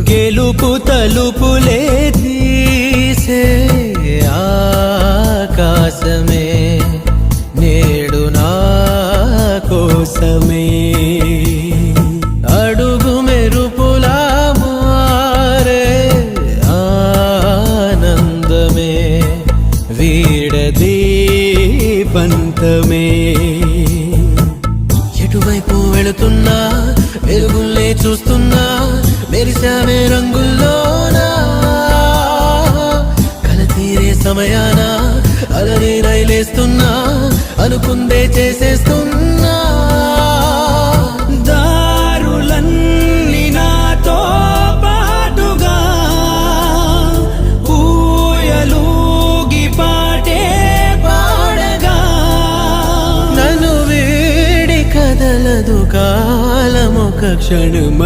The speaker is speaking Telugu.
గెలుపు తలుపులే తీసే ఆకాశమే నేడు నా కోసమే అడుగు మెరుపులా మారే ఆనందమే వీడది పంతమే ఎటువైపు వెళుతున్నా వెలుగుల్లే చూస్తున్నా మెరిసామే రంగుల్లోనా కల తీరే సమయాన అలనే రైలేస్తున్నా అనుకుందే చేసేస్తున్నా దారులన్నీ నాతో పాటుగా ఊయలూగి పాటే పాడగా నన్ను వీడి కదలదు కాలమొక క్షణమై